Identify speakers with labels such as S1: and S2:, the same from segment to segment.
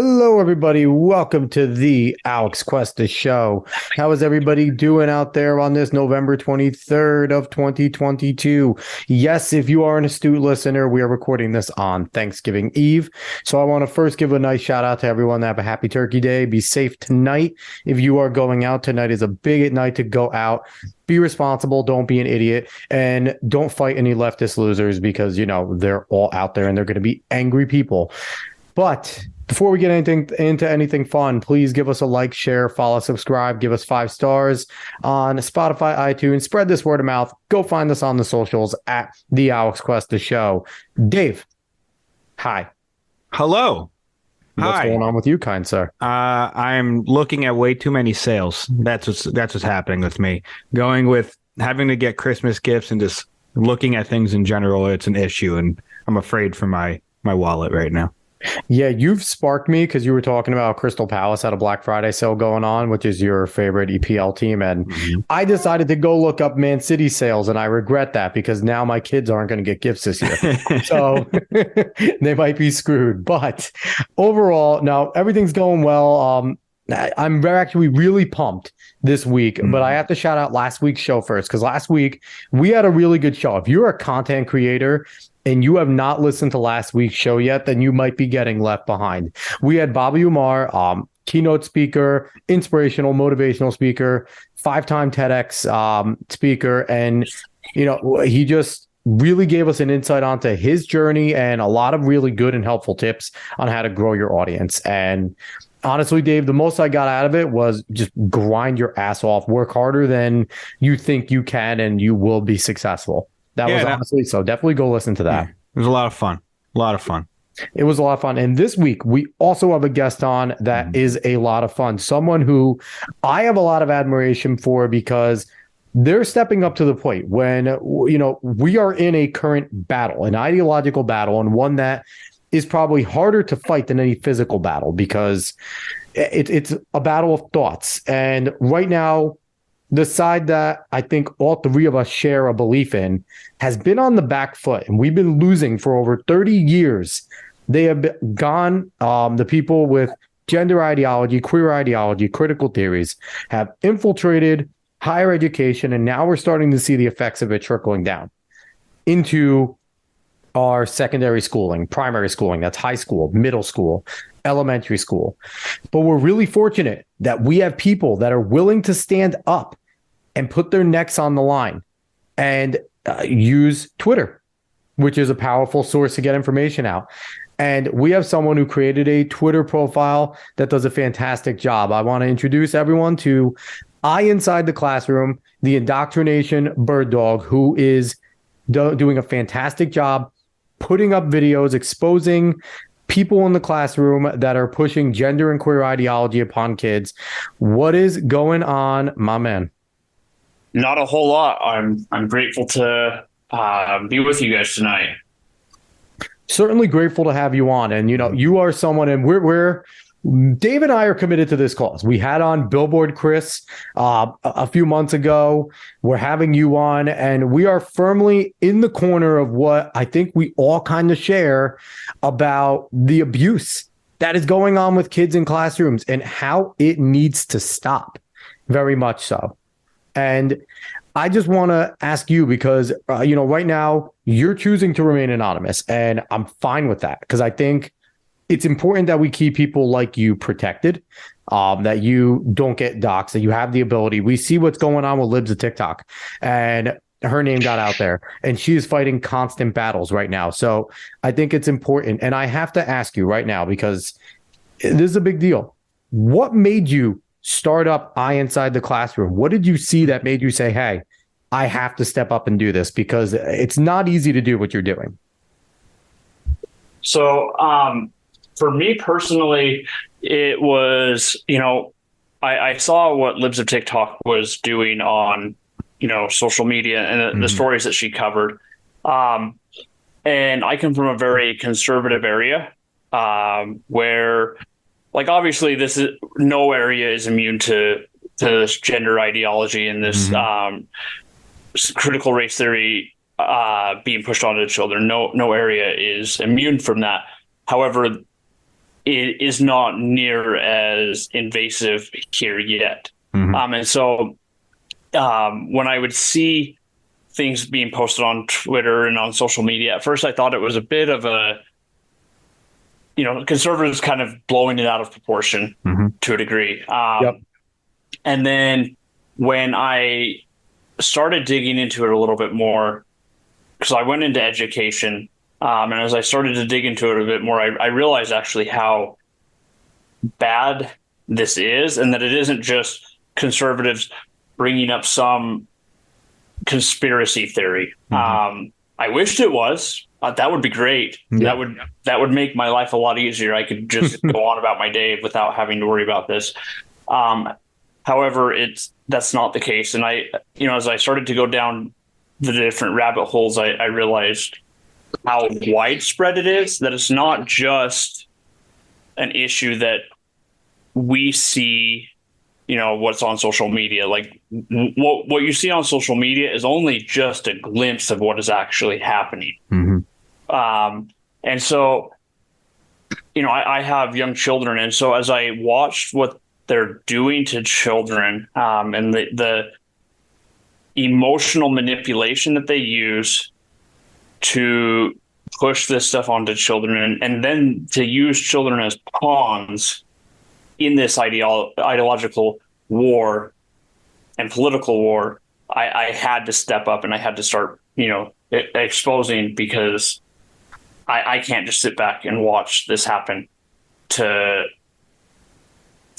S1: Hello, everybody. Welcome to the Alex Cuesta Show. How is everybody doing out there on this November 23rd of 2022? Yes, if you are an astute listener, we are recording this on Thanksgiving Eve. So I want to first give a nice shout out to everyone. Have a happy Turkey Day. Be safe tonight. If you are going out, tonight is a big night to go out. Be responsible. Don't be an idiot. And don't fight any leftist losers because, they're all out there and they're going to be angry people. But before we get into anything fun, please give us a like, share, follow, subscribe, give us 5 stars on Spotify, iTunes. Spread this word of mouth. Go find us on the socials at the Alex Cuesta Show. Dave, hi.
S2: Hello.
S1: What's going on with you, kind sir?
S2: I'm looking at way too many sales. That's what's happening with me. Going with having to get Christmas gifts and just looking at things in general, it's an issue, and I'm afraid for my wallet right now.
S1: Yeah, you've sparked me because you were talking about Crystal Palace had a Black Friday sale going on, which is your favorite EPL team. And I decided to go look up Man City sales, and I regret that because now my kids aren't going to get gifts this year. So they might be screwed. But overall, no, everything's going well. I'm actually really pumped this week, but I have to shout out last week's show first because last week we had a really good show. If you're a content creator and you have not listened to last week's show yet, then you might be getting left behind. We had Bobby Umar, keynote speaker, inspirational, motivational speaker, 5-time TEDx speaker, and he just really gave us an insight onto his journey and a lot of really good and helpful tips on how to grow your audience. And honestly, Dave, the most I got out of it was just grind your ass off, work harder than you think you can, and you will be successful. Honestly, so definitely go listen to that.
S2: It was a lot of fun.
S1: It was a lot of fun. And this week, we also have a guest on that is a lot of fun. Someone who I have a lot of admiration for because they're stepping up to the plate when, we are in a current battle, an ideological battle, and one that is probably harder to fight than any physical battle because it's a battle of thoughts. And right now, the side that I think all three of us share a belief in has been on the back foot, and we've been losing for over 30 years. They have gone, the people with gender ideology, queer ideology, critical theories have infiltrated higher education, and now we're starting to see the effects of it trickling down into our secondary schooling, primary schooling, that's high school, middle school, elementary school. But we're really fortunate that we have people that are willing to stand up and put their necks on the line and use Twitter, which is a powerful source to get information out. And we have someone who created a Twitter profile that does a fantastic job. I want to introduce everyone to Inside the Classroom, the Indoctrination bird dog, who is doing a fantastic job putting up videos exposing people in the classroom that are pushing gender and queer ideology upon kids. What is going on, my man?
S3: Not a whole lot. I'm grateful to be with you guys tonight.
S1: Certainly grateful to have you on. And, you are someone, and we're Dave and I are committed to this cause. We had on Billboard Chris a few months ago. We're having you on, and we are firmly in the corner of what I think we all kind of share about the abuse that is going on with kids in classrooms and how it needs to stop, very much so. And I just want to ask you because, right now you're choosing to remain anonymous, and I'm fine with that because I think it's important that we keep people like you protected, that you don't get doxxed, that you have the ability. We see what's going on with Libs of TikTok, and her name got out there, and she is fighting constant battles right now. So I think it's important. And I have to ask you right now, because this is a big deal. What made you start up Inside the Classroom? What did you see that made you say, hey, I have to step up and do this? Because it's not easy to do what you're doing.
S3: So, for me personally, it was, I saw what Libs of TikTok was doing on, social media and the stories that she covered. And I come from a very conservative area where, obviously no area is immune to this gender ideology and this critical race theory being pushed onto children. No area is immune from that. However, it is not near as invasive here yet. And so when I would see things being posted on Twitter and on social media, at first I thought it was a bit of a, conservatives kind of blowing it out of proportion to a degree. And then when I started digging into it a little bit more, because I went into education, and as I started to dig into it a bit more, I realized actually how bad this is, and that it isn't just conservatives bringing up some conspiracy theory. I wished it was. That would be great. Yeah. That would make my life a lot easier. I could just go on about my day without having to worry about this. However, that's not the case. And as I started to go down the different rabbit holes, I realized how widespread it is, that it's not just an issue that we see, what's on social media. Like what you see on social media is only just a glimpse of what is actually happening. And so, I have young children. And so as I watched what they're doing to children, and the emotional manipulation that they use to push this stuff onto children, and then to use children as pawns in this ideological war and political war, I had to step up and I had to start, exposing, because I can't just sit back and watch this happen to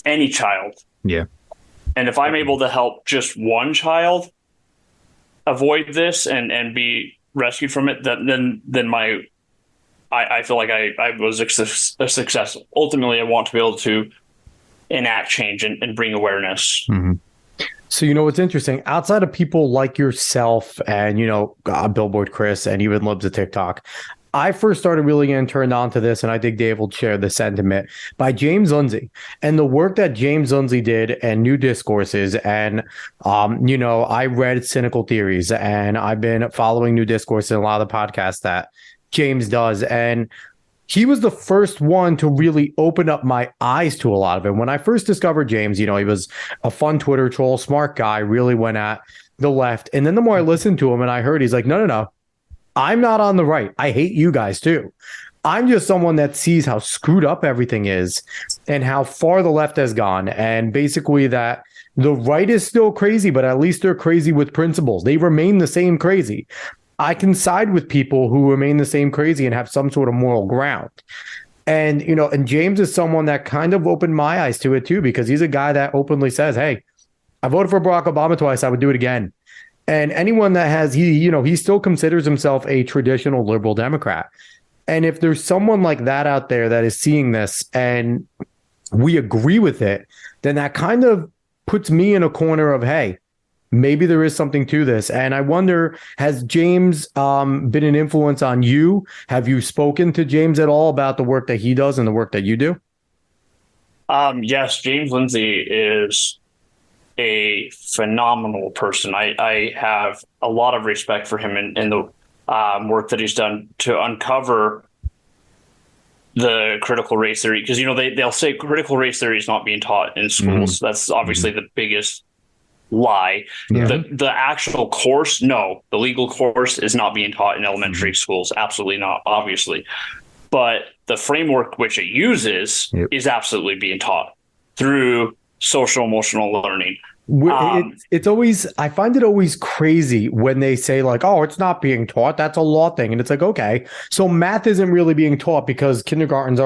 S3: any child. Yeah. And if I'm able to help just one child avoid this and be rescued from it, then I feel like I was a success. Ultimately, I want to be able to enact change and bring awareness.
S1: So, what's interesting, outside of people like yourself and, Billboard Chris and even Libs of TikTok, I first started really getting turned on to this, and I think Dave will share the sentiment, by James Lindsay and the work that James Lindsay did and New Discourses. And, I read Cynical Theories, and I've been following New Discourse and a lot of the podcasts that James does. And he was the first one to really open up my eyes to a lot of it. When I first discovered James, he was a fun Twitter troll, smart guy, really went at the left. And then the more I listened to him and I heard, he's like, no. I'm not on the right. I hate you guys too. I'm just someone that sees how screwed up everything is and how far the left has gone. And basically that the right is still crazy, but at least they're crazy with principles. They remain the same crazy. I can side with people who remain the same crazy and have some sort of moral ground. And, and James is someone that kind of opened my eyes to it too, because he's a guy that openly says, hey, I voted for Barack Obama twice. I would do it again. And anyone that has, he still considers himself a traditional liberal Democrat. And if there's someone like that out there that is seeing this and we agree with it, then that kind of puts me in a corner of, hey, maybe there is something to this. And I wonder, has James been an influence on you? Have you spoken to James at all about the work that he does and the work that you do?
S3: Yes, James Lindsay is a phenomenal person. I have a lot of respect for him in the work that he's done to uncover the critical race theory, because they'll say critical race theory is not being taught in schools. That's obviously the biggest lie. The actual course, no, the legal course is not being taught in elementary schools. Absolutely not, obviously. But the framework which it uses is absolutely being taught through social emotional learning.
S1: It's always, I find it always crazy when they say like, oh, it's not being taught. That's a law thing. And it's like, okay, so math isn't really being taught because kindergartners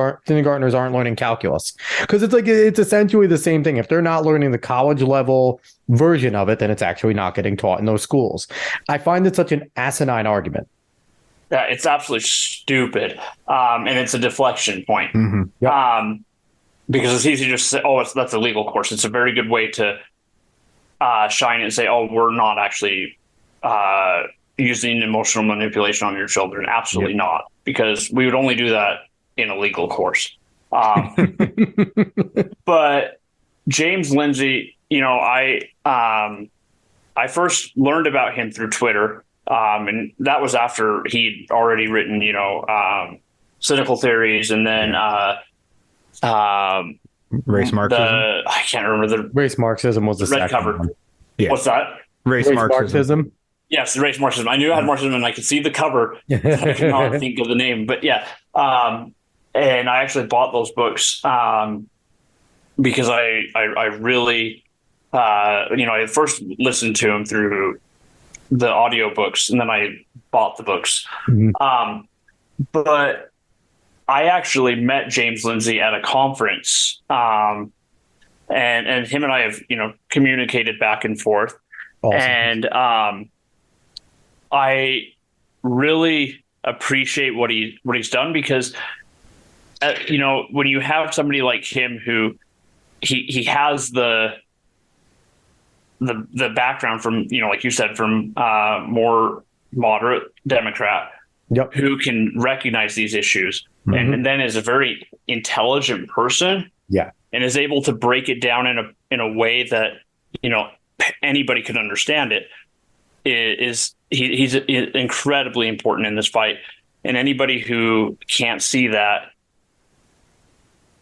S1: aren't learning calculus, because it's essentially the same thing. If they're not learning the college level version of it, then it's actually not getting taught in those schools. I find it such an asinine argument.
S3: Yeah, it's absolutely stupid. And it's a deflection point. Because it's easy to just say, oh, that's a legal course. It's a very good way to shine it and say, oh, we're not actually using emotional manipulation on your children. Absolutely not, because we would only do that in a legal course. But James Lindsay, I first learned about him through Twitter, and that was after he'd already written, Cynical Theories, and then
S2: Race Marxism.
S3: I can't remember the
S1: Race Marxism was the
S3: red
S1: second
S3: cover.
S1: one.
S2: Yeah.
S3: What's that?
S2: Race Marxism.
S3: Yes, the race Marxism. I knew it had Marxism, and I could see the cover. But I could not think of the name. But yeah, and I actually bought those books because I really, I first listened to them through the audiobooks, and then I bought the books.
S1: Mhm.
S3: But I actually met James Lindsay at a conference, and him and I have communicated back and forth,
S1: Awesome.
S3: and I really appreciate what he's done because when you have somebody like him who he has the background from like you said from more moderate Democrat.
S1: Yep.
S3: Who can recognize these issues and then is a very intelligent person.
S1: Yeah.
S3: And is able to break it down in a way that, anybody could understand it. He's incredibly important in this fight. And anybody who can't see that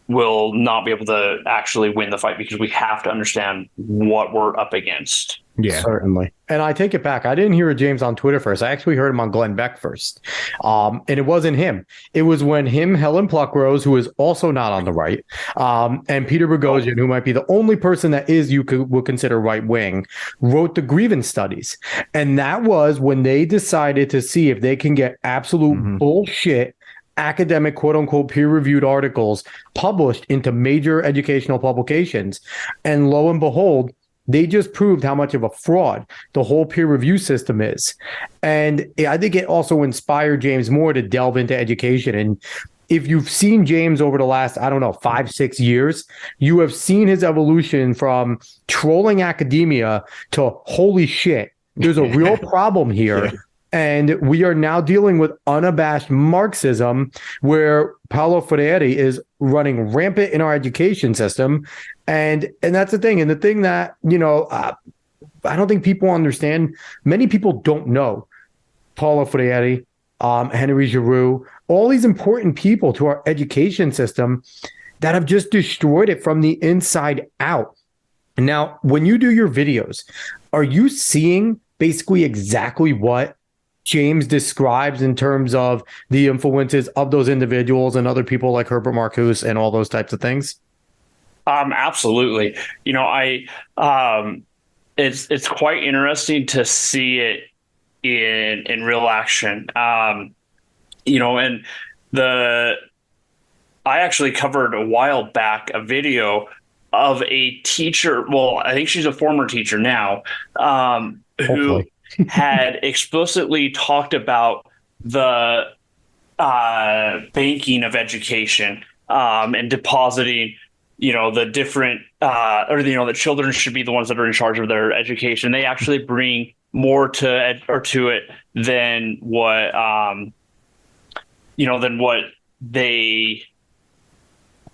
S3: will not be able to actually win the fight because we have to understand what we're up against.
S1: Yeah, certainly. And I take it back. I didn't hear James on Twitter first. I actually heard him on Glenn Beck first. And it wasn't him. It was when Helen Pluckrose, who is also not on the right, and Peter Boghossian, who might be the only person that would consider right wing, wrote the grievance studies. And that was when they decided to see if they can get absolute bullshit academic, quote unquote, peer reviewed articles published into major educational publications. And lo and behold, they just proved how much of a fraud the whole peer review system is. And I think it also inspired James more to delve into education. And if you've seen James over the last, 5-6 years, you have seen his evolution from trolling academia to holy shit, there's a real problem here. Yeah. And we are now dealing with unabashed Marxism, where Paulo Freire is running rampant in our education system. And that's the thing. And the thing that, I don't think people understand, many people don't know Paulo Freire, Henry Giroux, all these important people to our education system that have just destroyed it from the inside out. Now, when you do your videos, are you seeing basically exactly what James describes in terms of the influences of those individuals and other people like Herbert Marcuse and all those types of things?
S3: Absolutely. It's quite interesting to see it in real action. And I actually covered a while back a video of a teacher. Well, I think she's a former teacher now, who had explicitly talked about the banking of education and depositing, the different the children should be the ones that are in charge of their education. They actually bring more to it than what they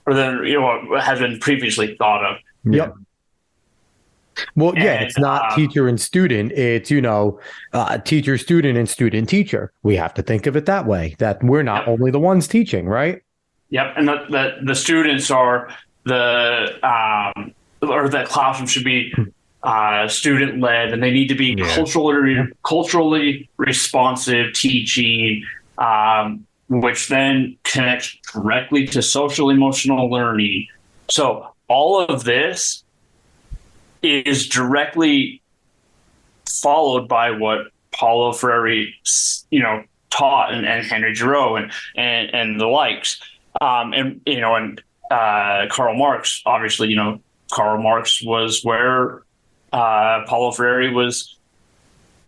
S3: what has been previously thought of.
S1: Yep. Well, yeah, it's not teacher and student. It's, teacher, student, and student, teacher. We have to think of it that way, that we're not only the ones teaching, right?
S3: Yep. And the students are the classroom should be student led, and they need to be culturally responsive teaching, which then connects directly to social emotional learning. So all of this is directly followed by what Paulo Freire, taught, and Henry Giroux and the likes, and Karl Marx. Obviously, Karl Marx was where Paulo Freire was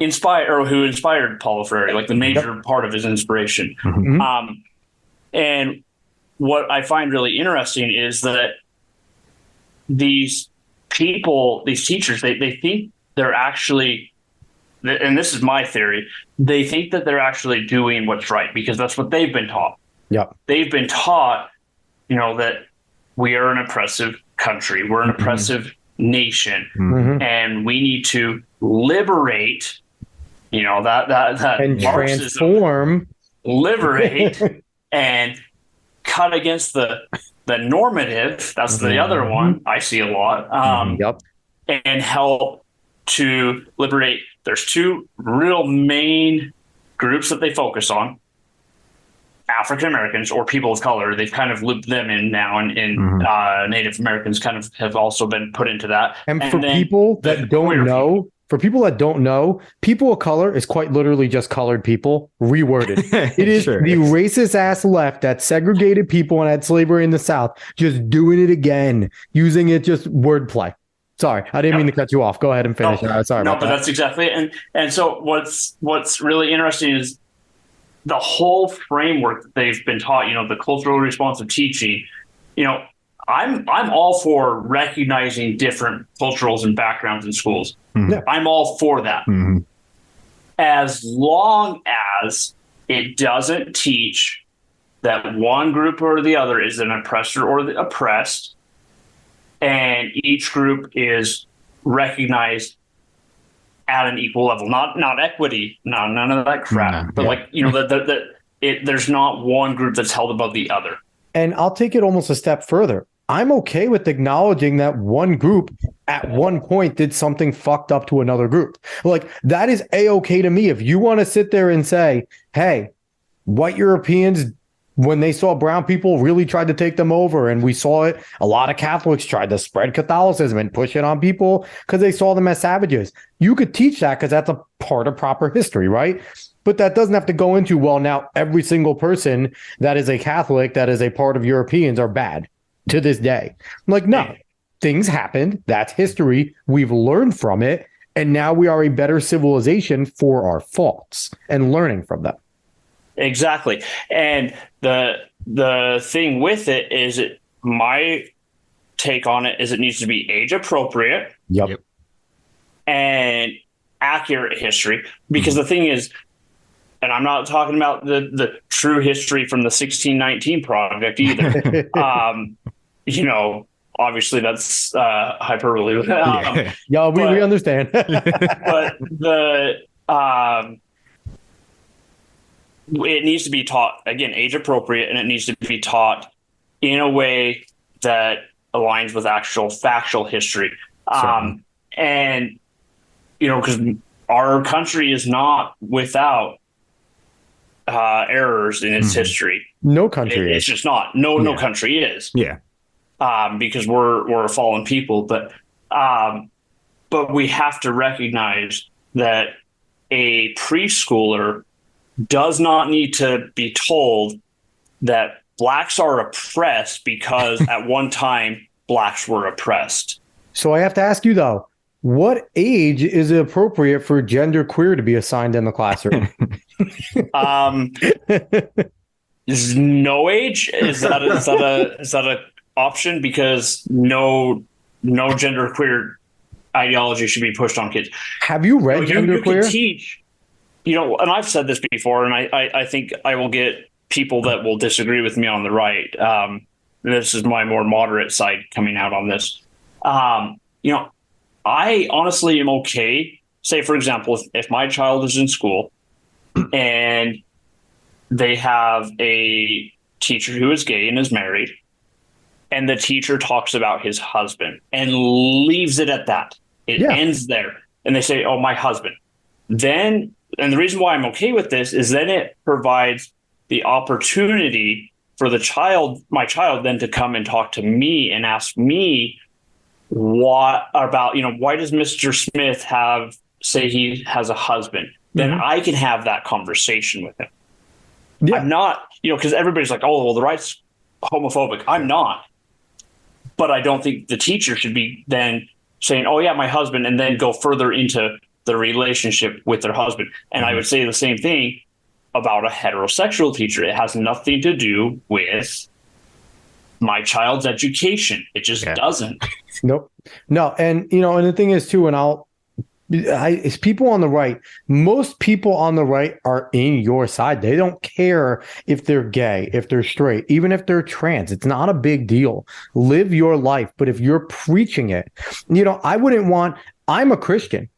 S3: inspired, or who inspired Paulo Freire, like the major part of his inspiration. Mm-hmm. And what I find really interesting is that these people, these teachers, they think they're actually, and this is my theory, they think that they're actually doing what's right because that's what they've been taught. Yeah, they've been taught, that we are an oppressive country, we're an oppressive nation, and we need to liberate, that
S1: and
S3: Marxism,
S1: transform,
S3: liberate, and cut against the normative. That's the other one I see a lot.
S1: Yep.
S3: And help to liberate. There's two real main groups that they focus on. African Americans or people of color. They've kind of looped them in now, and Native Americans kind of have also been put into that.
S1: And for people that don't know, people of color is quite literally just colored people reworded. It is the racist ass left that segregated people and had slavery in the South, just doing it again, using it just wordplay. Sorry, I didn't mean to cut you off. Go ahead and finish. Sorry about that.
S3: That's exactly it. And so what's really interesting is the whole framework that they've been taught, the culturally responsive teaching, I'm all for recognizing different cultures and backgrounds in schools. Mm-hmm. I'm all for that. Mm-hmm. As long as it doesn't teach that one group or the other is an oppressor or the oppressed, and each group is recognized at an equal level, not equity, none of that crap, but there's not one group that's held above the other.
S1: And I'll take it almost a step further. I'm okay with acknowledging that one group at one point did something fucked up to another group. Like, that is A-okay to me. If you want to sit there and say, hey, white Europeans, when they saw brown people, really tried to take them over, and we saw it, a lot of Catholics tried to spread Catholicism and push it on people because they saw them as savages. You could teach that because that's a part of proper history, right? But that doesn't have to go into, well, now every single person that is a Catholic, that is a part of Europeans, are bad to this day. I'm like, no, things happened. That's history. We've learned from it. And now we are a better civilization for our faults and learning from them.
S3: Exactly. And the thing with it is, my take on it is it needs to be age appropriate.
S1: Yep.
S3: And accurate history. Because the thing is, and I'm not talking about the true history from the 1619 project either. Obviously that's hyperbole.
S1: We understand.
S3: But it needs to be taught, again, age appropriate, and it needs to be taught in a way that aligns with actual factual history. And, because our country is not without errors in its history.
S1: No country is.
S3: It's just not. No country is.
S2: Yeah.
S3: Because we're a fallen people, but we have to recognize that a preschooler does not need to be told that blacks are oppressed because at one time blacks were oppressed. So
S1: I have to ask you, though, what age is it appropriate for gender queer to be assigned in the classroom?
S3: Is no age? Is that a option? Because no gender queer ideology should be pushed on kids.
S1: Have you read gender queer?
S3: You can teach, and I've said this before, and I think I will get people that will disagree with me on the right. This is my more moderate side coming out on this. I honestly am okay. Say, for example, if my child is in school and they have a teacher who is gay and is married, and the teacher talks about his husband and leaves it at that. It ends there. And they say, oh, my husband. Then, and the reason why I'm okay with this is then it provides the opportunity for my child then to come and talk to me and ask me what about, why does Mr. Smith say he has a husband? Then I can have that conversation with him. Yeah. I'm not, because everybody's like, oh, well, the right's homophobic. I'm not. But I don't think the teacher should be then saying, oh, yeah, my husband, and then go further into the relationship with their husband. And I would say the same thing about a heterosexual teacher. It has nothing to do with my child's education. It just doesn't.
S1: Nope. No. And, and the thing is, too, and it's people on the right. Most people on the right are in your side. They don't care if they're gay, if they're straight, even if they're trans. It's not a big deal. Live your life. But if you're preaching it, I'm a Christian.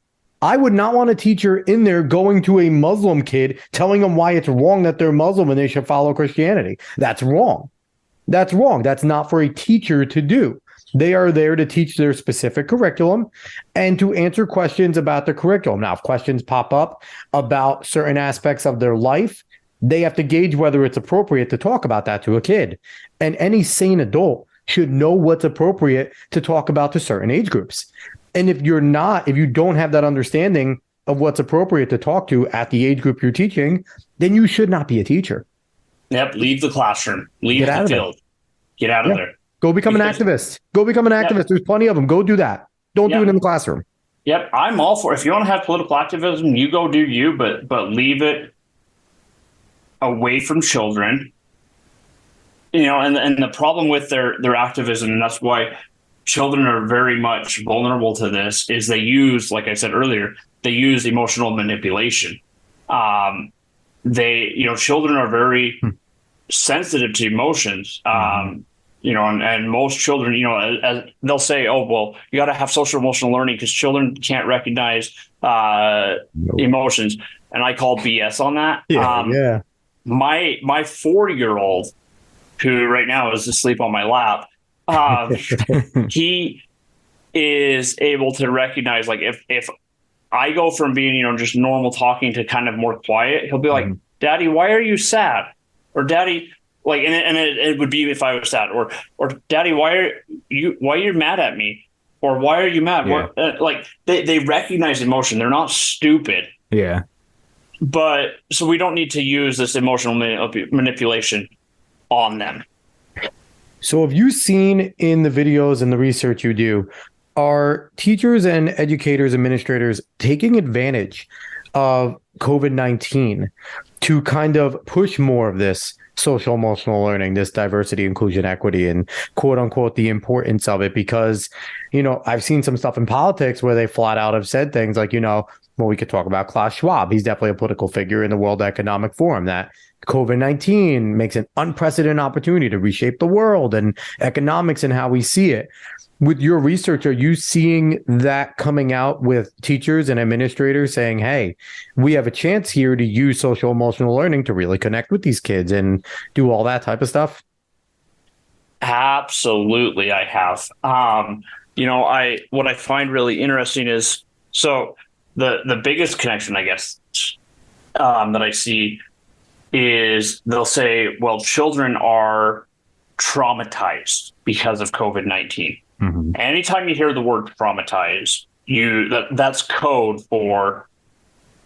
S1: I would not want a teacher in there going to a Muslim kid, telling them why it's wrong that they're Muslim and they should follow Christianity. That's wrong. That's wrong. That's not for a teacher to do. They are there to teach their specific curriculum and to answer questions about the curriculum. Now, if questions pop up about certain aspects of their life, they have to gauge whether it's appropriate to talk about that to a kid. And any sane adult should know what's appropriate to talk about to certain age groups. And if you don't have that understanding of what's appropriate to talk to at the age group you're teaching, then you should not be a teacher.
S3: Yep. Leave the classroom. Leave the field. Get out of there.
S1: Go become an activist. Go become an activist. There's plenty of them. Go do that. Don't do it in the classroom.
S3: Yep. I'm all for, if you want to have political activism, you go do you, but leave it away from children. And the problem with their activism, and that's why children are very much vulnerable to this, is they use, like I said earlier, they use emotional manipulation. Children are very sensitive to emotions. And most children, they'll say, oh, well, you got to have social emotional learning because children can't recognize emotions. And I call BS on that. My 4-year-old, who right now is asleep on my lap, he is able to recognize, like, if I go from being, just normal talking to kind of more quiet, he'll be like, Daddy, why are you sad? Or Daddy, like, and it would be if I was sad, or Daddy, why are you mad at me? Or why are you mad? Yeah. Like they recognize emotion. They're not stupid.
S2: Yeah.
S3: But so we don't need to use this emotional manipulation on them.
S1: So have you seen in the videos and the research you do, are teachers and educators, administrators taking advantage of COVID-19 to kind of push more of this social emotional learning, this diversity, inclusion, equity, and quote unquote, the importance of it? Because, I've seen some stuff in politics where they flat out have said things like, well, we could talk about Klaus Schwab. He's definitely a political figure in the World Economic Forum, that COVID-19 makes an unprecedented opportunity to reshape the world and economics and how we see it. With your research, are you seeing that coming out with teachers and administrators saying, hey, we have a chance here to use social emotional learning to really connect with these kids and do all that type of stuff?
S3: Absolutely, I have. What I find really interesting is, so the biggest connection, I guess, that I see is they'll say, well, children are traumatized because of COVID-19. Mm-hmm. Anytime you hear the word traumatized, that's code for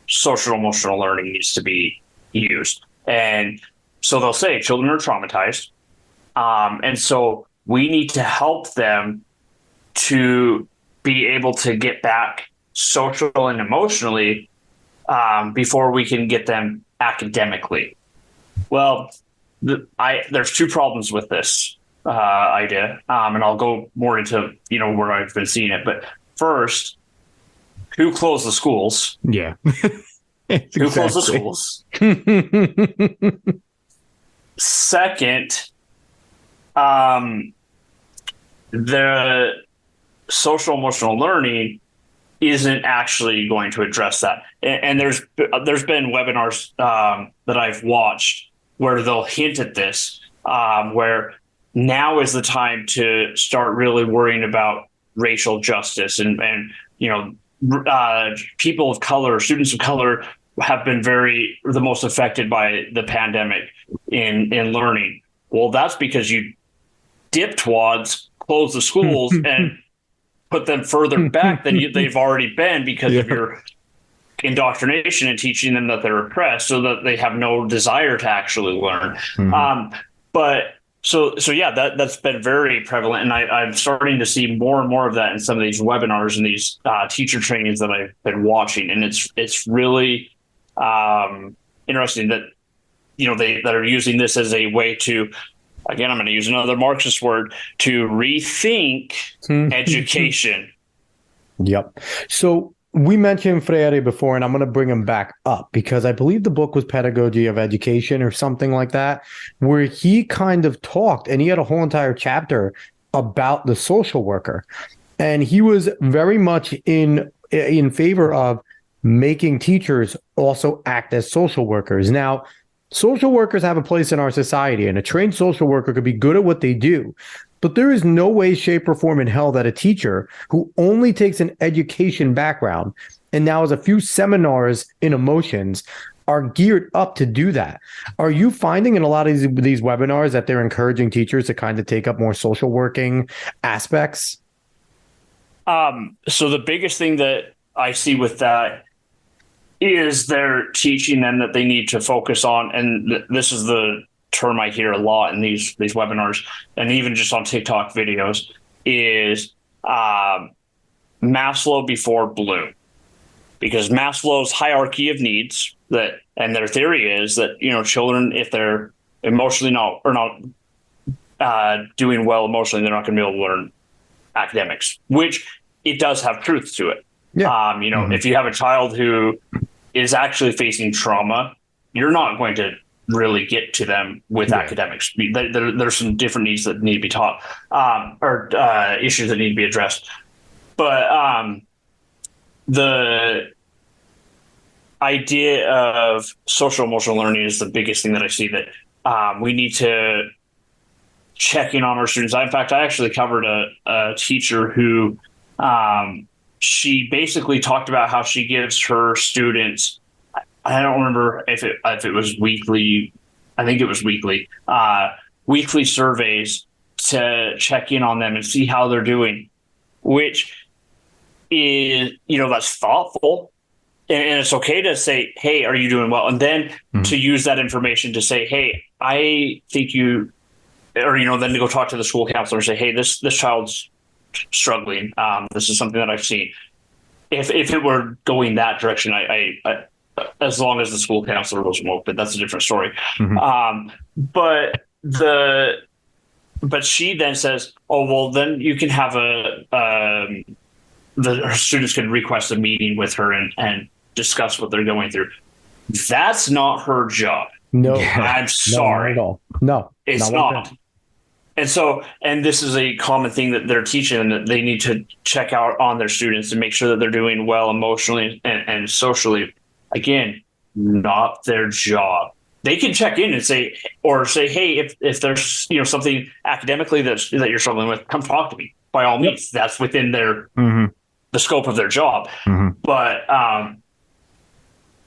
S3: social emotional learning needs to be used. And so they'll say children are traumatized. And so we need to help them to be able to get back social and emotionally before we can get them academically. Well, there's two problems with this idea, and I'll go more into where I've been seeing it. But first, who closed the schools?
S2: Yeah,
S3: who closed the schools? Second, the social emotional learning isn't actually going to address that. And there's been webinars that I've watched where they'll hint at this, where now is the time to start really worrying about racial justice and people of color, students of color have been the most affected by the pandemic in learning. Well, that's because you diptwads closed the schools and put them further back than they've already been because of your indoctrination and teaching them that they're oppressed so that they have no desire to actually learn. That's been very prevalent. And I'm starting to see more and more of that in some of these webinars and these teacher trainings that I've been watching. And it's really interesting that, they are using this as a way to, again, I'm going to use another Marxist word, to rethink education.
S1: Yep. So we mentioned Freire before, and I'm going to bring him back up because I believe the book was Pedagogy of Education or something like that, where he kind of talked, and he had a whole entire chapter about the social worker. And he was very much in favor of making teachers also act as social workers. Now, Social workers have a place in our society, and a trained social worker could be good at what they do. But there is no way, shape, or form in hell that a teacher who only takes an education background and now has a few seminars in emotions are geared up to do that. Are you finding in a lot of these webinars that they're encouraging teachers to kind of take up more social working aspects?
S3: So the biggest thing that I see with that is they're teaching them that they need to focus on, and this is the term I hear a lot in these webinars, and even just on TikTok videos, is Maslow before Bloom. Because Maslow's hierarchy of needs, and their theory is that, children, if they're emotionally not doing well emotionally, they're not going to be able to learn academics, which it does have truth to it.
S1: Yeah.
S3: If you have a child who is actually facing trauma, you're not going to really get to them with academics. There's some different needs that need to be taught, or issues that need to be addressed. But the idea of social emotional learning is the biggest thing that I see that we need to check in on our students. In fact, I actually covered a teacher who she basically talked about how she gives her students, I don't remember if it was weekly, I think it was weekly surveys to check in on them and see how they're doing, which is, that's thoughtful. And it's okay to say, hey, are you doing well? And then to use that information to say, hey, I think you, or, then to go talk to the school counselor and say, hey, this child's struggling. This is something that I've seen. If it were going that direction, I as long as the school counselor was open, that's a different story. But she then says, oh, well, then you can have her students can request a meeting with her and discuss what they're going through. That's not her job.
S1: No,
S3: I'm sorry.
S1: No, not at all. No,
S3: it's not. And this is a common thing that they're teaching them, that they need to check out on their students and make sure that they're doing well emotionally and socially. Again, not their job. They can check in and say, hey, if there's something academically that you're struggling with, come talk to me. By all means, that's within their the scope of their job. But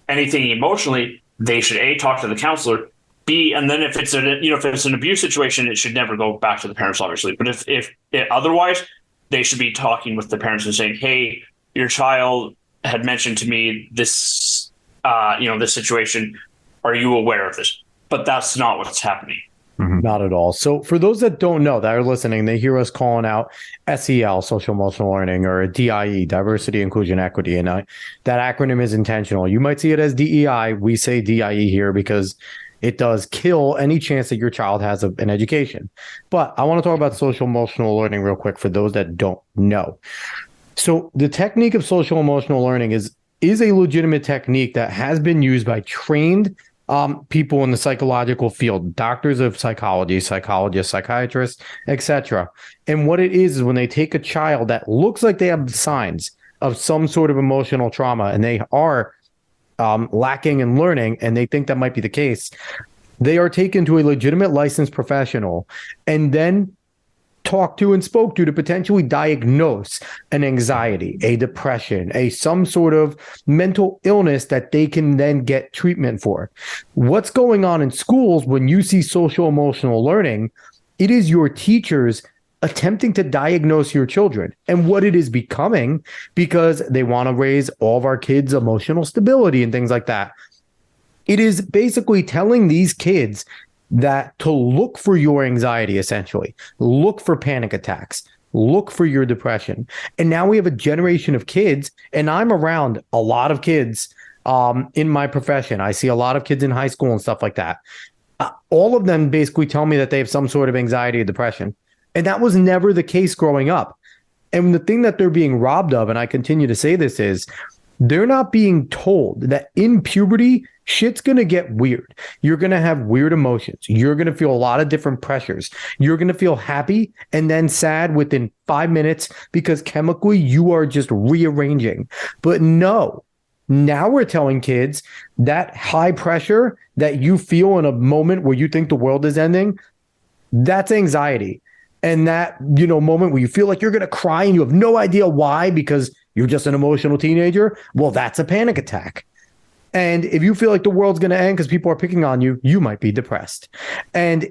S3: anything emotionally, they should talk to the counselor. B, and then if it's an abuse situation, it should never go back to the parents, obviously. But if otherwise, they should be talking with the parents and saying, hey, your child had mentioned to me this, this situation. Are you aware of this? But that's not what's happening.
S1: Not at all. So for those that don't know, that are listening, they hear us calling out SEL, social emotional learning, or DIE, diversity, inclusion, equity. And that acronym is intentional. You might see it as DEI. We say DIE here because it does kill any chance that your child has an education. But I want to talk about social emotional learning real quick for those that don't know. So the technique of social emotional learning is a legitimate technique that has been used by trained people in the psychological field, doctors of psychology, psychologists, psychiatrists, etc. And what it is when they take a child that looks like they have signs of some sort of emotional trauma and they are lacking in learning, and they think that might be the case, they are taken to a legitimate licensed professional and then talked to and spoke to potentially diagnose an anxiety, a depression, some sort of mental illness that they can then get treatment for. What's going on in schools when you see social emotional learning? It is your teachers attempting to diagnose your children and what it is becoming, because they want to raise all of our kids' emotional stability and things like that. It is basically telling these kids that to look for your anxiety, essentially, look for panic attacks, look for your depression. And now we have a generation of kids, and I'm around a lot of kids in my profession. I see a lot of kids in high school and stuff like that. All of them basically tell me that they have some sort of anxiety or depression. And that was never the case growing up. And the thing that they're being robbed of, and I continue to say this, is they're not being told that in puberty, shit's going to get weird. You're going to have weird emotions. You're going to feel a lot of different pressures. You're going to feel happy and then sad within 5 minutes because chemically you are just rearranging. But no, Now we're telling kids that high pressure that you feel in a moment where you think the world is ending, that's anxiety. And that, moment where you feel like you're going to cry and you have no idea why because you're just an emotional teenager, well, that's a panic attack. And if you feel like the world's going to end because people are picking on you, you might be depressed. And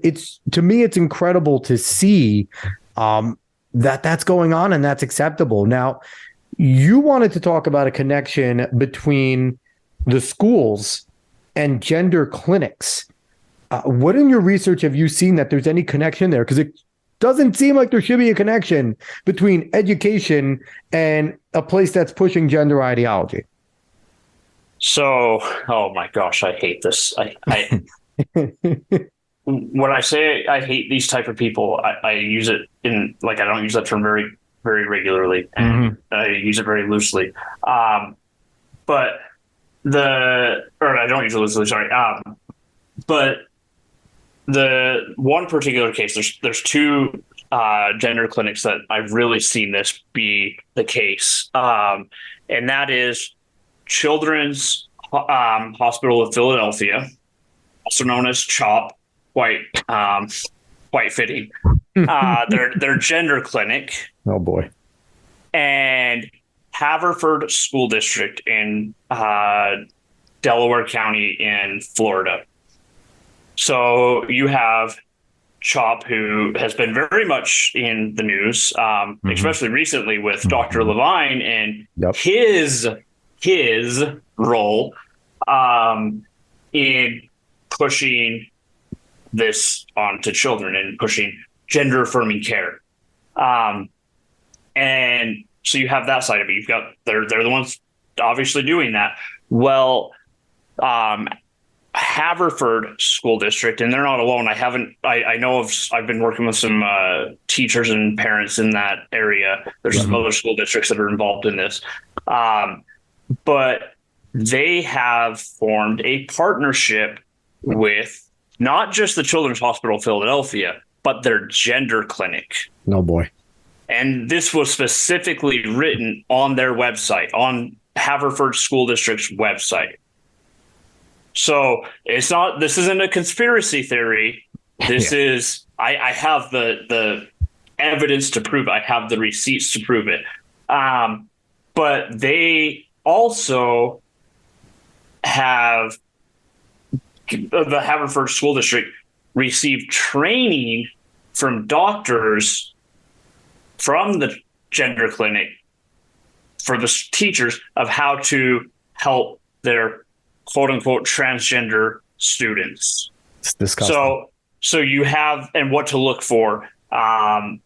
S1: to me, it's incredible to see that that's going on and that's acceptable. Now, you wanted to talk about a connection between the schools and gender clinics. What in your research have you seen that there's any connection there? Because it doesn't seem like there should be a connection between education and a place that's pushing gender ideology.
S3: So, oh my gosh, I hate this. I when I say I hate these type of people, I use it I don't use that term very, very regularly, and I use it very loosely. I don't use it loosely. Sorry. But the one particular case, there's two gender clinics that I've really seen this be the case, and that is Children's Hospital of Philadelphia, also known as CHOP, quite fitting. Their gender clinic.
S1: Oh boy.
S3: And Haverford School District in Delaware County in Florida. So you have CHOP, who has been very much in the news, especially recently with Dr. Levine and his role in pushing this onto children and pushing gender affirming care. And so you have that side of it. You've got, they're the ones obviously doing that. Well, Haverford School District, and they're not alone. I've been working with some teachers and parents in that area. There's some other school districts that are involved in this. But they have formed a partnership with not just the Children's Hospital of Philadelphia, but their gender clinic.
S1: No boy.
S3: And this was specifically written on their website, on Haverford School District's website. So this isn't a conspiracy theory. This is, I have the evidence to prove it. I have the receipts to prove it. But they also have, the Haverford School District received training from doctors from the gender clinic for the teachers of how to help their quote unquote transgender students.
S1: It's disgusting.
S3: So you have, and what to look for, and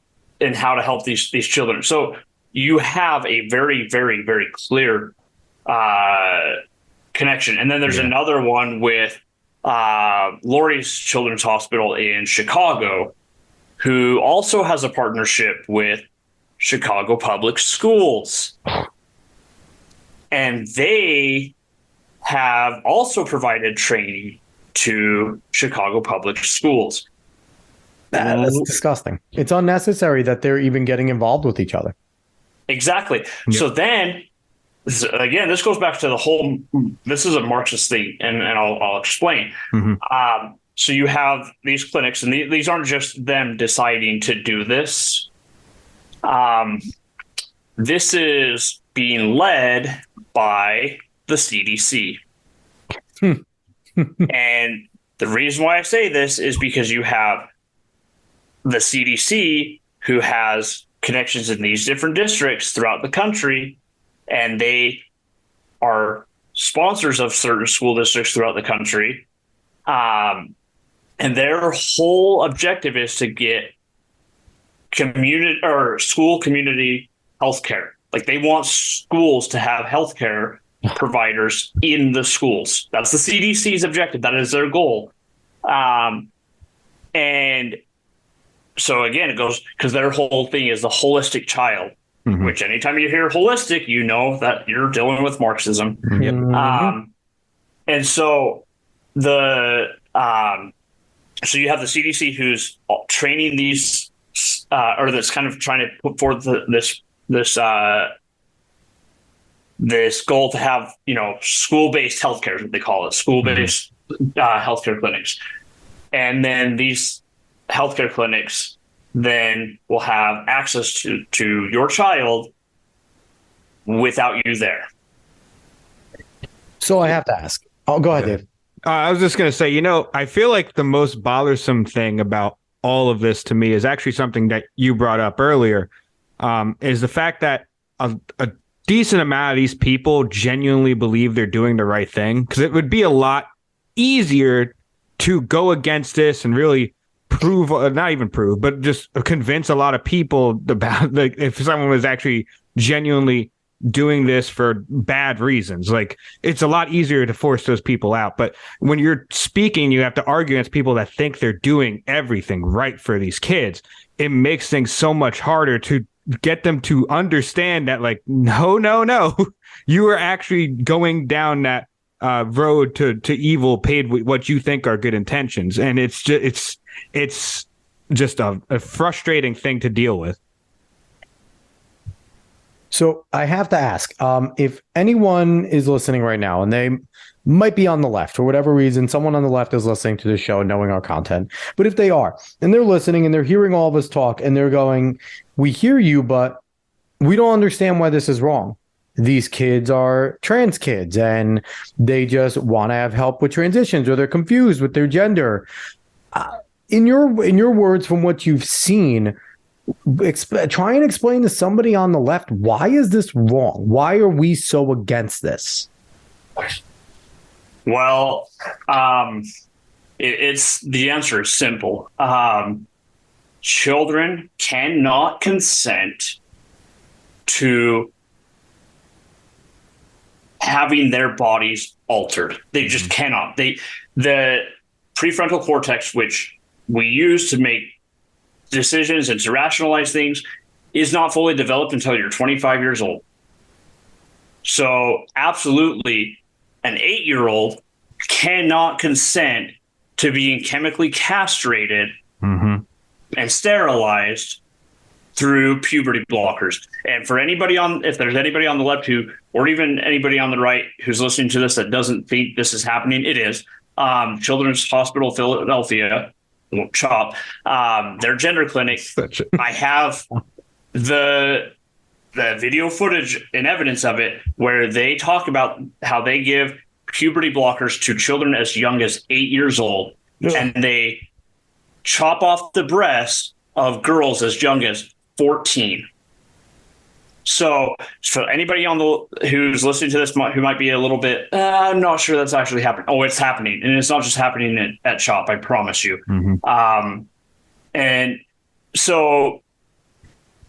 S3: how to help these children. So you have a very, very, very clear connection. And then there's another one with Lurie's Children's Hospital in Chicago, who also has a partnership with Chicago Public Schools. And they have also provided training to Chicago Public Schools.
S1: That's disgusting. It's unnecessary that they're even getting involved with each other.
S3: Exactly. Yep. So then, again, this goes back to the whole, this is a Marxist thing, and I'll explain. So you have these clinics, and these aren't just them deciding to do this. This is being led by the CDC. And the reason why I say this is because you have the CDC, who has connections in these different districts throughout the country, and they are sponsors of certain school districts throughout the country. And their whole objective is to get community or school community healthcare. Like, they want schools to have healthcare providers in the schools. That's the CDC's objective. That is their goal. And so again, it goes, because their whole thing is the holistic child, which anytime you hear holistic, you know that you're dealing with Marxism. And so so you have the CDC, who's training these, or that's kind of trying to put forth this goal to have, school-based healthcare, is what they call it, school-based healthcare clinics. And then these healthcare clinics then will have access to your child without you there.
S1: So I have to ask. Oh, go ahead, Dave.
S2: I was just going to say, I feel like the most bothersome thing about all of this to me is actually something that you brought up earlier, is the fact that a decent amount of these people genuinely believe they're doing the right thing, because it would be a lot easier to go against this and really prove, not even prove, but just convince a lot of people about, like, if someone was actually genuinely doing this for bad reasons. Like, it's a lot easier to force those people out. But when you're speaking, you have to argue against people that think they're doing everything right for these kids. It makes things so much harder to get them to understand that, like, no, you are actually going down that road to evil, paid with what you think are good intentions. And it's just a frustrating thing to deal with.
S1: So I have to ask, if anyone is listening right now and they might be on the left for whatever reason, someone on the left is listening to this show knowing our content, but if they are, and they're listening and they're hearing all of us talk and they're going, we hear you, but we don't understand why this is wrong. These kids are trans kids and they just want to have help with transitions, or they're confused with their gender. In your words, from what you've seen, try and explain to somebody on the left, why is this wrong? Why are we so against this?
S3: Well, it's the answer is simple. Children cannot consent to having their bodies altered. They just cannot. The prefrontal cortex, which we use to make decisions and to rationalize things, is not fully developed until you're 25 years old. So absolutely, an 8-year-old cannot consent to being chemically castrated and sterilized through puberty blockers. And for anybody if there's anybody on the left or even anybody on the right who's listening to this that doesn't think this is happening, it is. Children's Hospital Philadelphia, CHOP, their gender clinic. I have the video footage and evidence of it where they talk about how they give puberty blockers to children as young as 8 years old, and they chop off the breasts of girls as young as 14. So for anybody who's listening to this who might be a little bit, I'm not sure that's actually happening. Oh, it's happening. And it's not just happening at CHOP, I promise you. And so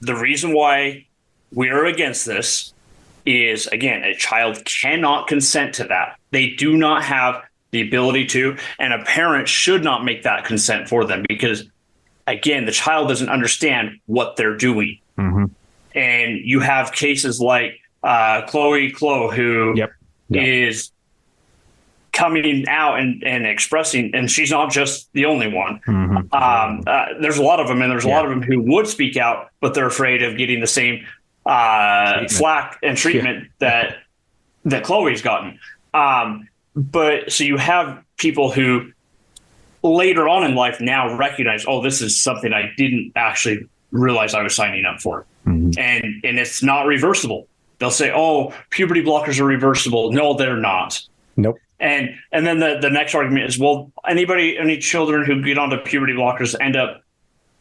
S3: the reason why we are against this is, again, a child cannot consent to that. They do not have the ability to, and a parent should not make that consent for them, because, again, the child doesn't understand what they're doing. And you have cases like Chloe Klo, who is coming out and expressing, and she's not just the only one. There's a lot of them, and there's a lot of them who would speak out, but they're afraid of getting the same flack and treatment that Chloe's gotten. But so you have people who later on in life now recognize, oh, this is something I didn't actually realize I was signing up for. And it's not reversible. They'll say, oh, puberty blockers are reversible. No, they're not.
S1: Nope.
S3: And then the next argument is, well, any children who get onto puberty blockers end up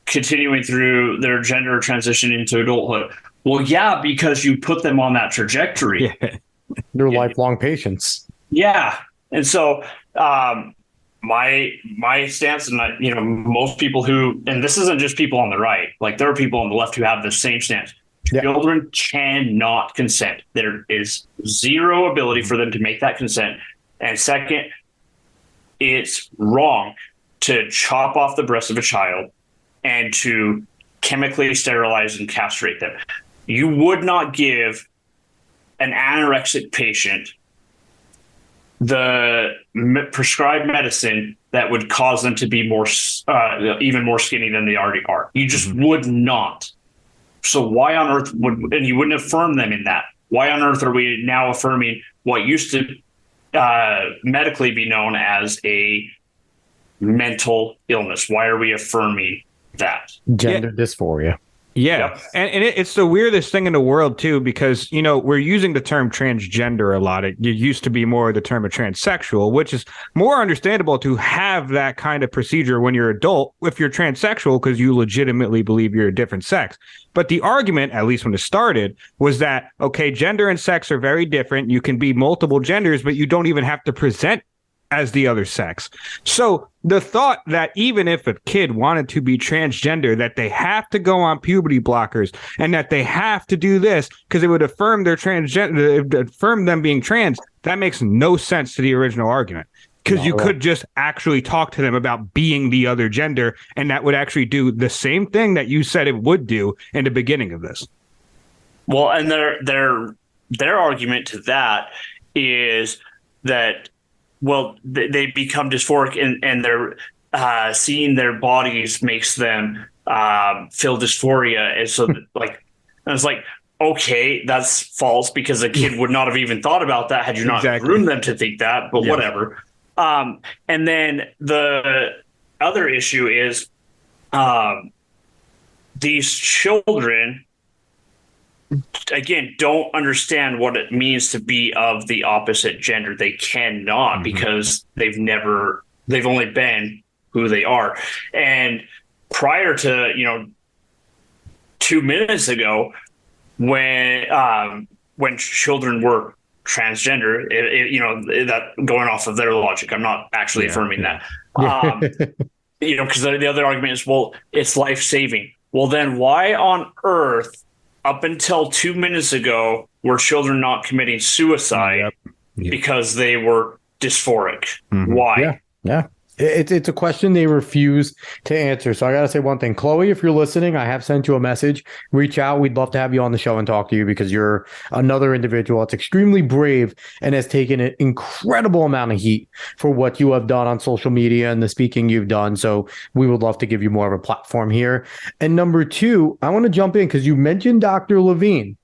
S3: continuing through their gender transition into adulthood. Well, yeah, because you put them on that trajectory.
S1: They're lifelong patients.
S3: Yeah. And so my stance, and most people and this isn't just people on the right, like there are people on the left who have the same stance. Children cannot consent. There is zero ability for them to make that consent. And second, it's wrong to chop off the breast of a child and to chemically sterilize and castrate them. You would not give an anorexic patient the prescribed medicine that would cause them to be even more skinny than they already are. You just would not. So why on earth and you wouldn't affirm them in that? why on earth are we now affirming what used to medically be known as a mental illness? Why are we affirming that?
S1: Gender dysphoria.
S2: Yeah.
S3: Yep.
S2: And it's the weirdest thing in the world, too, because, we're using the term transgender a lot. It used to be more the term of transsexual, which is more understandable to have that kind of procedure when you're adult if you're transsexual, because you legitimately believe you're a different sex. But the argument, at least when it started, was that, okay, gender and sex are very different. You can be multiple genders, but you don't even have to present as the other sex. So the thought that even if a kid wanted to be transgender, that they have to go on puberty blockers and that they have to do this because it would affirm their transgender, it would affirm them being trans, that makes no sense to the original argument. Because you could just actually talk to them about being the other gender, and that would actually do the same thing that you said it would do in the beginning of this.
S3: Well, and their argument to that is that, well, they become dysphoric and they're seeing their bodies makes them feel dysphoria. And so I was like, okay, that's false because a kid would not have even thought about that had you not groomed them to think that, but whatever. And then the other issue is these children, again, don't understand what it means to be of the opposite gender. They cannot because they've only been who they are. And prior to, 2 minutes ago, when children were transgender, that going off of their logic, I'm not actually affirming that. Because the other argument is, well, it's life-saving. Well, then why on earth, up until 2 minutes ago, were children not committing suicide because they were dysphoric? Why?
S1: Yeah. It's a question they refuse to answer. So I got to say one thing. Chloe, if you're listening, I have sent you a message. Reach out. We'd love to have you on the show and talk to you because you're another individual that's extremely brave and has taken an incredible amount of heat for what you have done on social media and the speaking you've done. So we would love to give you more of a platform here. And number two, I want to jump in because you mentioned Dr. Levine.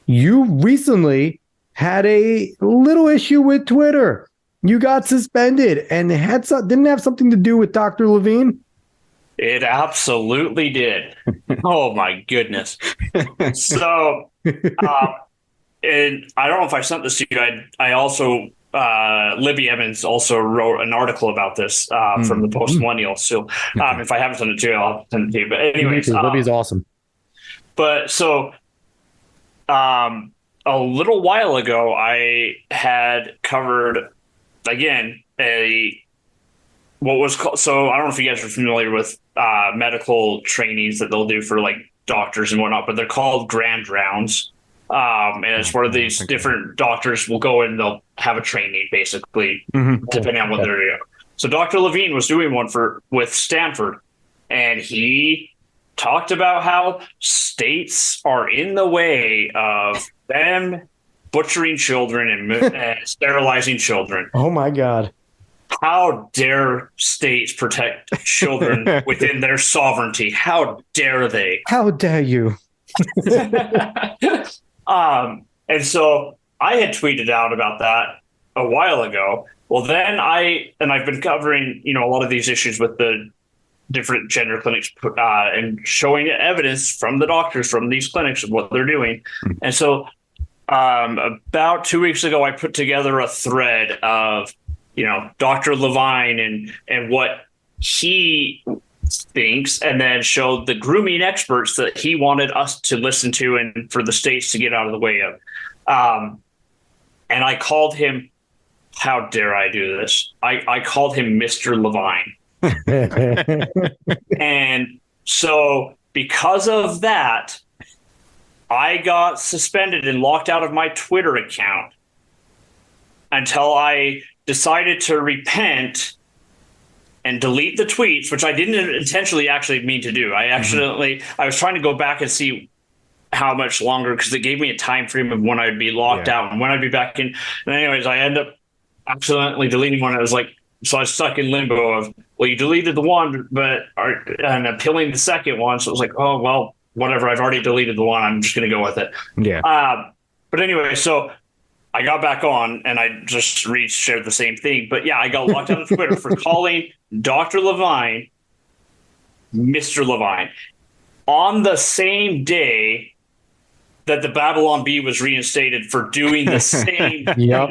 S1: You recently had a little issue with Twitter. You got suspended and didn't have something to do with Dr. Levine?
S3: It absolutely did. Oh, my goodness. So, and I don't know if I sent this to you. I also, Libby Evans also wrote an article about this from the Post Millennial. So if I haven't sent it to you, I'll send it to you. But anyways.
S1: Libby's awesome.
S3: But so a little while ago, I had covered again, what was called, so I don't know if you guys are familiar with medical trainings that they'll do for like doctors and whatnot, but they're called grand rounds. And it's where these different doctors will go and they'll have a training basically, depending on what they're doing. So Dr. Levine was doing one with Stanford, and he talked about how states are in the way of them butchering children and sterilizing children.
S1: Oh my God.
S3: How dare states protect children within their sovereignty? How dare they?
S1: How dare you?
S3: And so I had tweeted out about that a while ago. Well, then I've been covering, a lot of these issues with the different gender clinics and showing evidence from the doctors from these clinics of what they're doing. And so about 2 weeks ago, I put together a thread of, Dr. Levine and what he thinks, and then showed the grooming experts that he wanted us to listen to and for the states to get out of the way of. And I called him, how dare I do this? I called him Mr. Levine. And so because of that, I got suspended and locked out of my Twitter account until I decided to repent and delete the tweets, which I didn't intentionally actually mean to do. I was trying to go back and see how much longer, because it gave me a time frame of when I'd be locked out and when I'd be back in. And anyways, I ended up accidentally deleting one. I was like, so I was stuck in limbo of, well, you deleted the one, and appealing the second one. So I was like, oh, well, whatever. I've already deleted the one. I'm just going to go with it.
S2: Yeah.
S3: But anyway, so I got back on and I just shared the same thing. But yeah, I got locked out of Twitter for calling Dr. Levine Mr. Levine on the same day that the Babylon Bee was reinstated for doing the same
S1: Yep.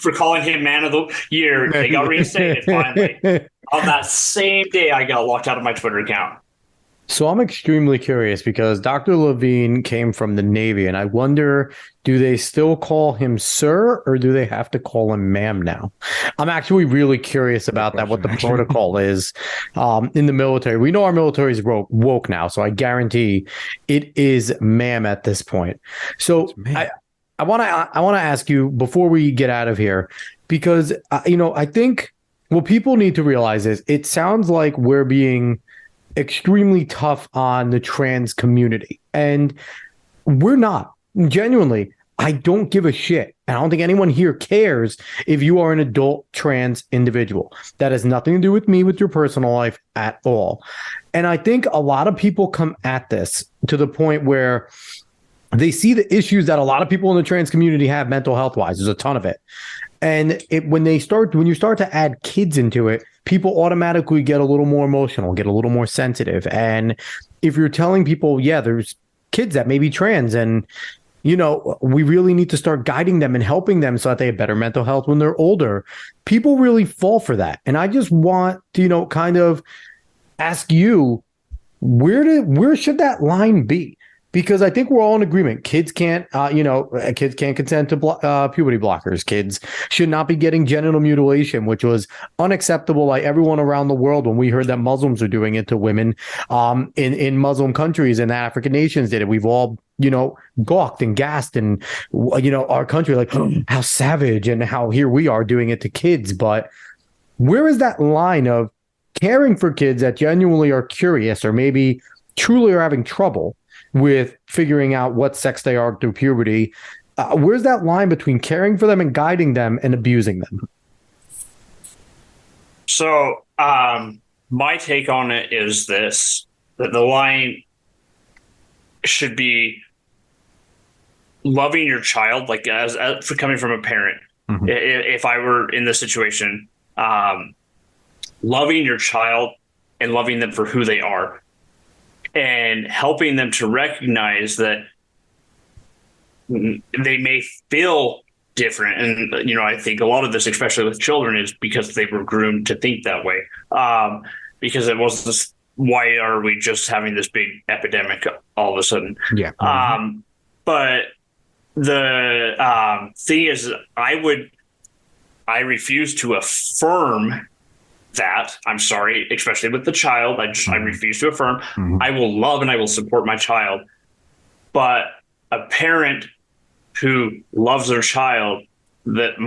S3: for calling him Man of the Year. They got reinstated finally. On that same day, I got locked out of my Twitter account.
S1: So I'm extremely curious because Dr. Levine came from the Navy, and I wonder, do they still call him sir or do they have to call him ma'am now? I'm actually really curious about that, what the protocol is in the military. We know our military is woke now, so I guarantee it is ma'am at this point. So I want to ask you before we get out of here, because I think what people need to realize is it sounds like we're being extremely tough on the trans community, and we're not. Genuinely, I don't give a shit. I don't think anyone here cares if you are an adult trans individual. That has nothing to do with me, with your personal life at all. And I think a lot of people come at this to the point where they see the issues that a lot of people in the trans community have mental health wise. There's a ton of it. And when you start to add kids into it, people automatically get a little more emotional, get a little more sensitive. And if you're telling people, yeah, there's kids that may be trans, and we really need to start guiding them and helping them so that they have better mental health when they're older, people really fall for that. And I just want to, kind of ask you, where should that line be? Because I think we're all in agreement. Kids can't consent to puberty blockers. Kids should not be getting genital mutilation, which was unacceptable by everyone around the world when we heard that Muslims are doing it to women in Muslim countries, and the African nations did it. We've all, gawked and gasped, and, our country, like, how savage, and how here we are doing it to kids. But where is that line of caring for kids that genuinely are curious or maybe truly are having trouble with figuring out what sex they are through puberty? Where's that line between caring for them and guiding them and abusing them?
S3: So my take on it is this, that the line should be loving your child, like as for coming from a parent. Mm-hmm. If I were in this situation, loving your child and loving them for who they are, and helping them to recognize that they may feel different. And, I think a lot of this, especially with children, is because they were groomed to think that way. Because it was this, why are we just having this big epidemic all of a sudden? Yeah. Mm-hmm. But the thing is, I refuse to affirm that. I'm sorry, especially with the child. I refuse to affirm. Mm-hmm. I will love and I will support my child. But a parent who loves their child, and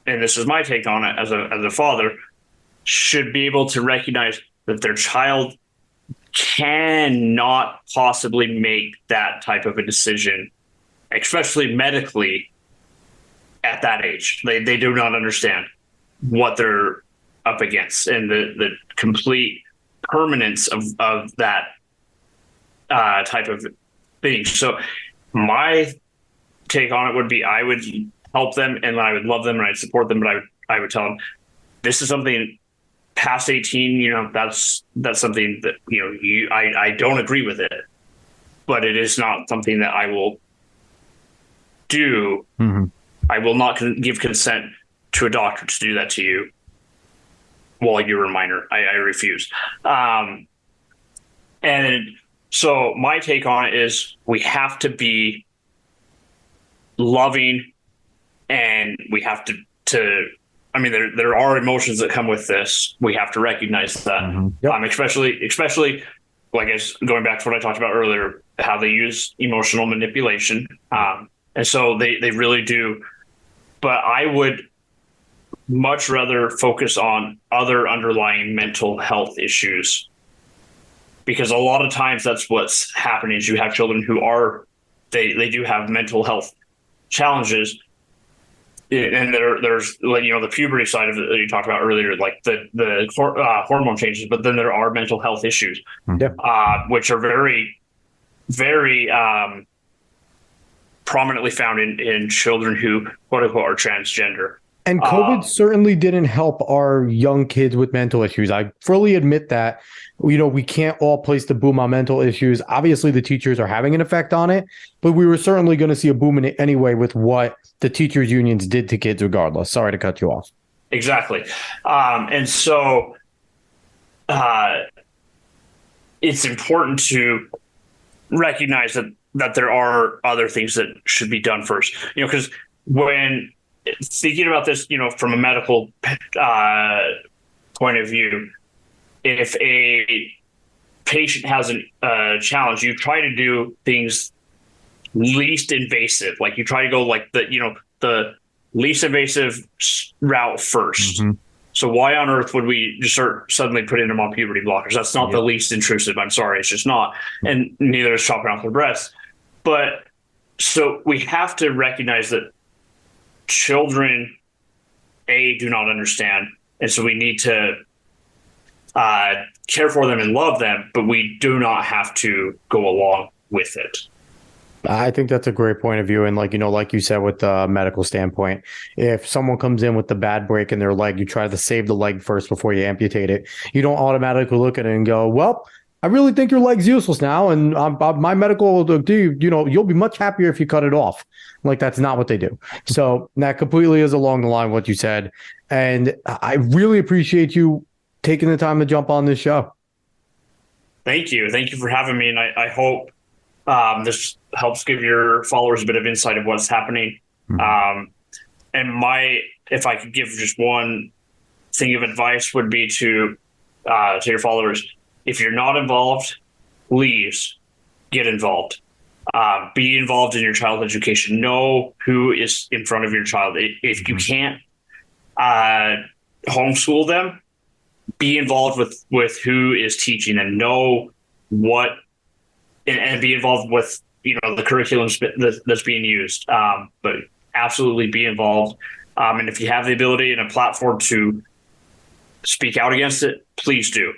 S3: this is my take on it as a father, should be able to recognize that their child cannot possibly make that type of a decision, especially medically, at that age. They do not understand what they're up against and the complete permanence of that type of thing. So my take on it would be, I would help them and I would love them and I'd support them, but I would tell them, this is something past 18, that's something that, I don't agree with it, but it is not something that I will do. Mm-hmm. I will not give consent to a doctor to do that to you while you're a minor. I refuse. And so my take on it is, we have to be loving, and we have to there are emotions that come with this. We have to recognize that. Mm-hmm. Yep. Especially like, going back to what I talked about earlier, how they use emotional manipulation. And so they really do. But I would much rather focus on other underlying mental health issues, because a lot of times that's what's happening is you have children who they do have mental health challenges, and there's the puberty side of it that you talked about earlier, like the hormone changes, but then there are mental health issues, which are very, very prominently found in children who, quote unquote, are transgender.
S1: And COVID certainly didn't help our young kids with mental issues. I fully admit that. We can't all place the boom on mental issues. Obviously, the teachers are having an effect on it, but we were certainly going to see a boom in it anyway with what the teachers' unions did to kids regardless. Sorry to cut you off.
S3: Exactly. And so it's important to recognize that there are other things that should be done first, because when thinking about this, from a medical point of view, if a patient has a challenge, you try to do things least invasive. Like you try to go like the least invasive route first. Mm-hmm. So why on earth would we just start suddenly putting them on puberty blockers? That's not the least intrusive. I'm sorry, it's just not. And neither is chopping off the breast. But so we have to recognize that children, do not understand. And so we need to care for them and love them, but we do not have to go along with it.
S1: I think that's a great point of view. And like you said, with the medical standpoint, if someone comes in with the bad break in their leg, you try to save the leg first before you amputate it. You don't automatically look at it and go, well, I really think your leg's useless now. And my medical will do, you'll be much happier if you cut it off. Like, that's not what they do. So that completely is along the line of what you said. And I really appreciate you taking the time to jump on this show.
S3: Thank you. Thank you for having me. And I hope this helps give your followers a bit of insight of what's happening. Mm-hmm. And if I could give just one thing of advice would be to your followers, if you're not involved, please get involved. Be involved in your child's education. Know who is in front of your child. If you can't homeschool them, be involved with who is teaching them. Know what and be involved with the curriculum that's being used. But absolutely be involved. And if you have the ability and a platform to speak out against it, please do.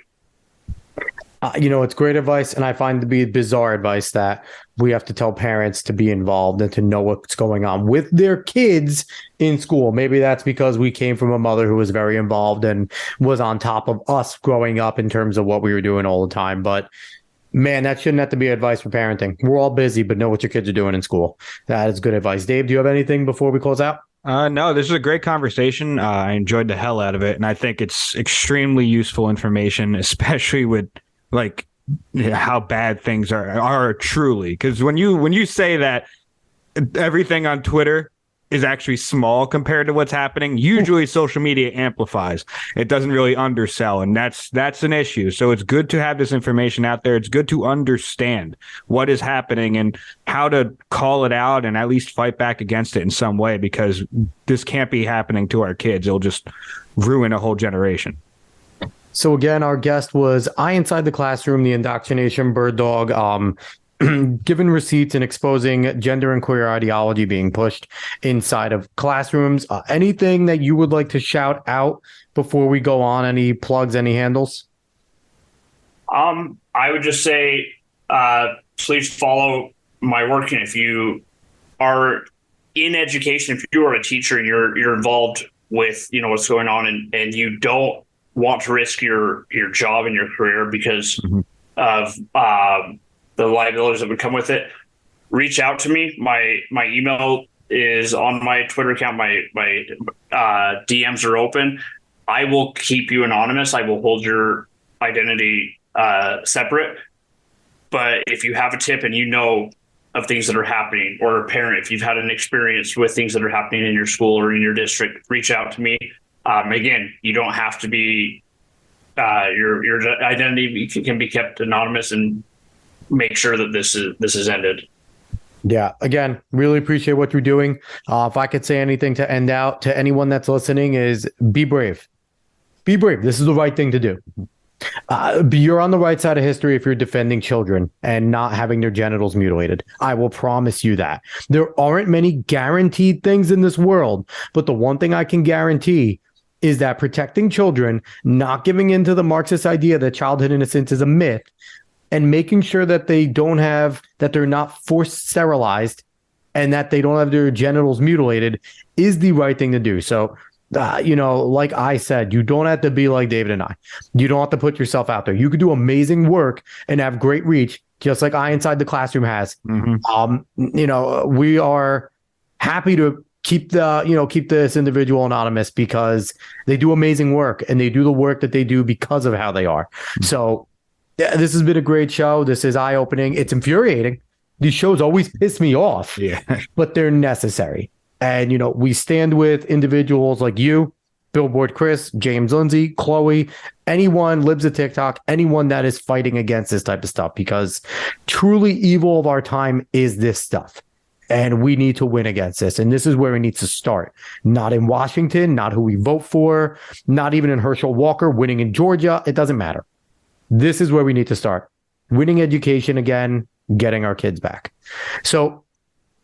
S1: It's great advice, and I find to be bizarre advice that we have to tell parents to be involved and to know what's going on with their kids in school. Maybe that's because we came from a mother who was very involved and was on top of us growing up in terms of what we were doing all the time. But man, that shouldn't have to be advice for parenting. We're all busy, but know what your kids are doing in school. That is good advice. Dave, do you have anything before we close out?
S2: No, this is a great conversation. I enjoyed the hell out of it, and I think it's extremely useful information, especially with like how bad things are truly. Because when you say that everything on Twitter is actually small compared to what's happening, usually social media amplifies. It doesn't really undersell, and that's an issue. So it's good to have this information out there. It's good to understand what is happening and how to call it out and at least fight back against it in some way, because this can't be happening to our kids. It'll just ruin a whole generation.
S1: So again, our guest was Inside the Classroom, the Indoctrination Bird Dog, giving receipts and exposing gender and queer ideology being pushed inside of classrooms. Anything that you would like to shout out before we go on? Any plugs, any handles?
S3: I would just say, please follow my work. And if you are in education, if you are a teacher and you're involved with, what's going on and you don't want to risk your job and your career because of the liabilities that would come with it, reach out to me. My email is on my Twitter account. My DMs are open. I will keep you anonymous. I will hold your identity separate. But if you have a tip and of things that are happening, or a parent, if you've had an experience with things that are happening in your school or in your district, reach out to me. Again, you don't have to be, your identity can be kept anonymous, and make sure that this is ended.
S1: Yeah. Again, really appreciate what you're doing. If I could say anything to end out to anyone that's listening is be brave. Be brave. This is the right thing to do. You're on the right side of history if you're defending children and not having their genitals mutilated. I will promise you that. There aren't many guaranteed things in this world, but the one thing I can guarantee is that protecting children, not giving in to the Marxist idea that childhood innocence is a myth, and making sure that they're not forced sterilized and that they don't have their genitals mutilated is the right thing to do. So, like I said, you don't have to be like David and I. You don't have to put yourself out there. You could do amazing work and have great reach, just like I Inside the Classroom has. We are happy to keep this individual anonymous because they do amazing work, and they do the work that they do because of how they are. So this has been a great show. This is eye-opening. It's infuriating. These shows always piss me off, but they're necessary. And, we stand with individuals like you, Billboard Chris, James Lindsay, Chloe, anyone, Libs of TikTok, anyone that is fighting against this type of stuff, because truly evil of our time is this stuff. And we need to win against this. And this is where we need to start. Not in Washington, not who we vote for, not even in Herschel Walker, winning in Georgia. It doesn't matter. This is where we need to start. Winning education again, getting our kids back. So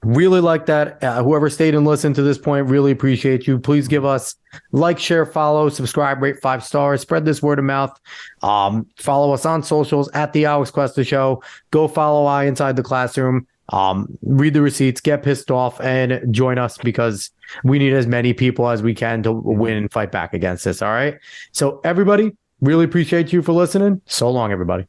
S1: really like that. Whoever stayed and listened to this point, really appreciate you. Please give us like, share, follow, subscribe, rate 5 stars, spread this word of mouth. Follow us on socials at the Alex Cuesta Show. Go follow I Inside the Classroom. Read the receipts, get pissed off, and join us, because we need as many people as we can to win and fight back against this. All right. So everybody, really appreciate you for listening. So long, everybody.